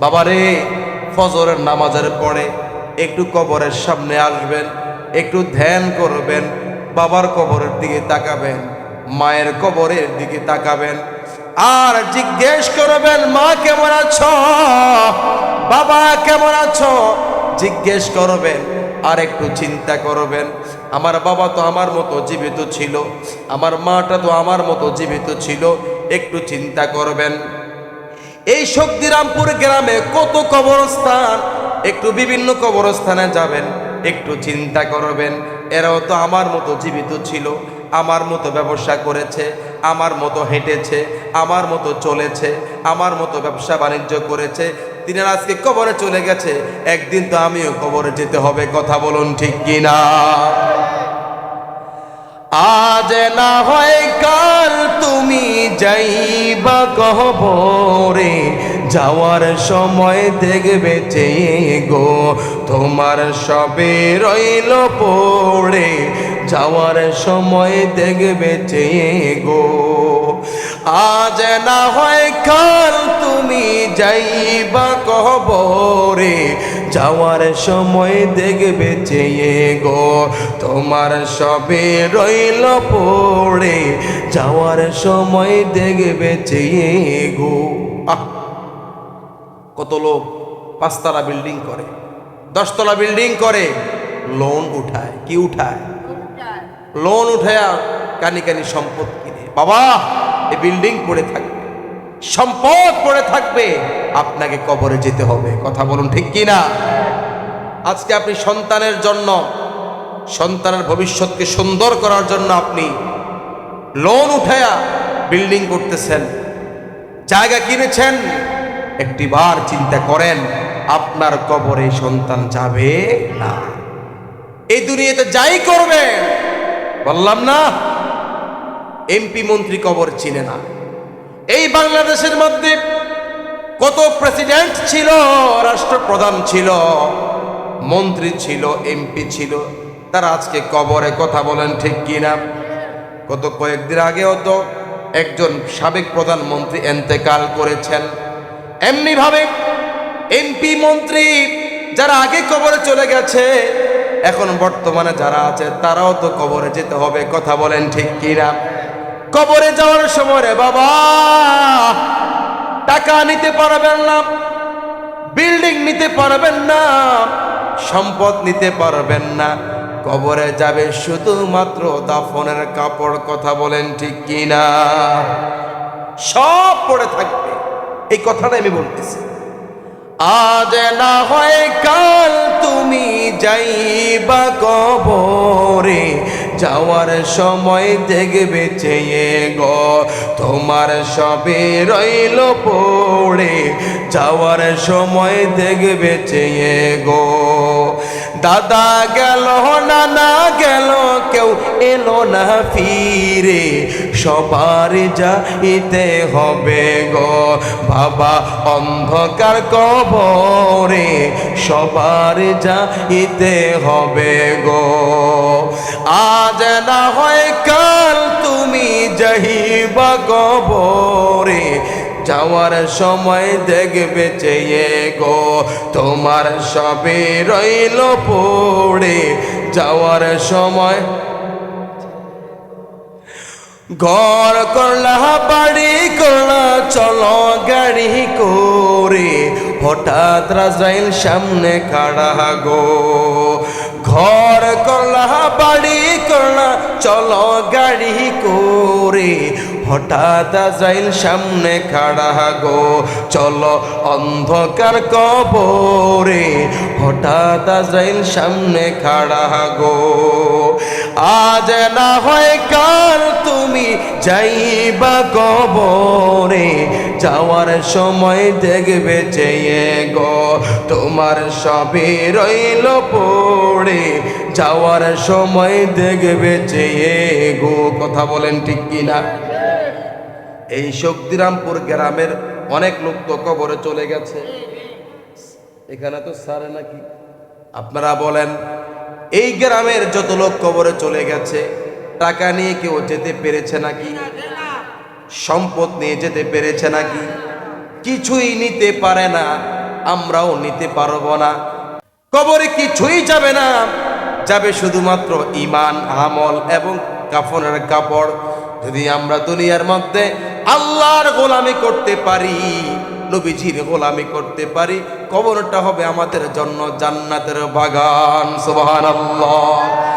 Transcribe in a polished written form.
বাবারে, ফজরের নামাজের পরে একটু কবরের সামনে আসবেন, একটু ধ্যান করবেন, বাবার কবরের দিকে তাকাবেন, মায়ের কবরের দিকে তাকাবেন, আর জিজ্ঞেস করবেন মা কেমন আছো, বাবা কেমন আছো, জিজ্ঞেস করবেন। আর একটু চিন্তা করবেন, আমার বাবা তো আমার মতো জীবিত ছিল, আমার মাটা তো আমার মতো জীবিত ছিল। একটু চিন্তা করবেন। এই শক্তিরামপুর গ্রামে কত কবরস্থান, একটু বিভিন্ন কবরস্থানে যাবেন, একটু চিন্তা করবেন, এরাও তো আমার মতো জীবিত ছিল, আমার মতো ব্যবসা করেছে, আমার মতো হেঁটেছে, আমার মতো চলেছে, আমার মতো ব্যবসা বাণিজ্য করেছে। তিনি আজকে কবরে চলে গেছে, একদিন তো আমিও কবরে যেতে হবে। কথা বলুন ঠিক কিনা? আজ না হয় কাল তুমি যাইবা কবরে, যাওয়ার সময় দেখবে চেয়ে গো তোমার সবে রইল পড়ে, যাওয়ার সময় দেখবে চেয়ে গো। আজ না হয় কাল তুমি যাইবা কবরে, যাওয়ার সময় দেখবে চেয়ে গো তোমার সবে রইল পড়ে, যাওয়ার সময় দেখবে চেয়ে গো। কত লোক 5 তলা বিল্ডিং করে, 10 তলা বিল্ডিং করে, লোন উঠায়। কি উঠায়? লোন উঠায় কানি কানি সম্পদ কিনে। বাবা, এই বিল্ডিং পড়ে থাকবে, সম্পদ পড়ে থাকবে, আপনাকে কবরে যেতে হবে। কথা বলুন ঠিক কিনা? আজকে আপনি সন্তানের জন্য, সন্তানের ভবিষ্যৎকে সুন্দর করার জন্য আপনি লোন উঠায়া বিল্ডিং করতেছেন, জায়গা কিনেছেন। একটিবার চিন্তা করেন, আপনার কবরে সন্তান যাবে না। এই দুনিয়াতে যাই করবেন, বললাম না, এমপি মন্ত্রী কবর চিনে না। এই বাংলাদেশের মধ্যে কত প্রেসিডেন্ট ছিল, রাষ্ট্রপ্রধান ছিল, মন্ত্রী ছিল, এমপি ছিল, তারা আজকে কবরে। কথা বলেন ঠিক কিনা? গত কয়েকদিন আগেও তো একজন সাবেক প্রধানমন্ত্রী এন্তেকাল করেছেন। এমনি ভাবে এমপি মন্ত্রী যারা আগে কবরে চলে গেছে, এখন বর্তমানে যারা আছে তারাও তো কবরে যেতে হবে। কথা বলেন ঠিক কিনা? কবরে যাওয়ার সময় রে বাবা, টাকা নিতে পারবেন না, বিল্ডিং নিতে পারবেন না, সম্পদ নিতে পারবেন না। কবরে যাবে শুধুমাত্র দাফনের কাপড়। কথা বলেন ঠিক কিনা? সব পড়ে থাকবে। এই কথাটা আমি বলতেছি। আজ না হয় কাল তুমি যাইবা কবরে, যাওয়ার সময় দেখবে চেয়ে গো তোমার সবে রইল পড়ে, যাওয়ার সময় দেখবে চেয়ে গো। দাদা গেল, নানা গেল, কেউ এলো না ফিরে, সবার যাইতে হবে গো বাবা অন্ধকার কবরে, সবার যাইতে হবে গো। আজ না হয় কাল তুমি যাইবা কবরে, যাওয়ার সময় দেখবে চেয়ে গো তোমার সবে রইল পড়ে, যাওয়ার সময়। ঘর করলা, বাড়ি করলা, চলো গাড়ি করে, হঠাৎ রাজরাইল সামনে খাড়া গো। ঘর করলা, বাড়ি করলা, চলো গাড়ি করে, হঠাৎ আজরাইল সামনে খাড়া গো। চলো অন্ধকার কবরে, হঠাৎ আজরাইল সামনে খাড়া গো। আজ না হয় কাল তুমি যাইবা কবরে, যাওয়ার সময় দেখবে চেয়ে গো তোমার সবে রইল পড়ে, যাওয়ার সময় দেখবে চেয়ে গো। কথা বলেন ঠিক কিনা? এই শক্তিরামপুর গ্রামের অনেক লোক তো কবরে চলে গেছে। এখানে তো সারে নাকি? আপনারা বলেন, এই গ্রামের যত লোক কবরে চলে গেছে, টাকা নিয়ে কেউ যেতে পেরেছে নাকি? সম্পদ নিয়ে যেতে পেরেছে নাকি? কিছুই নিতে পারে না। আমরাও নিতে পারবো না। কবরে কিছুই যাবে না, যাবে শুধুমাত্র ঈমান, আমল এবং কাফনের কাপড়। যদি আমরা দুনিয়ার মধ্যে আল্লাহর গোলামি করতে পারি, নবীজির গোলামি করতে পারি, কবরটা হবে আমাদের জন্য জান্নাতের বাগান। সুবহানাল্লাহ।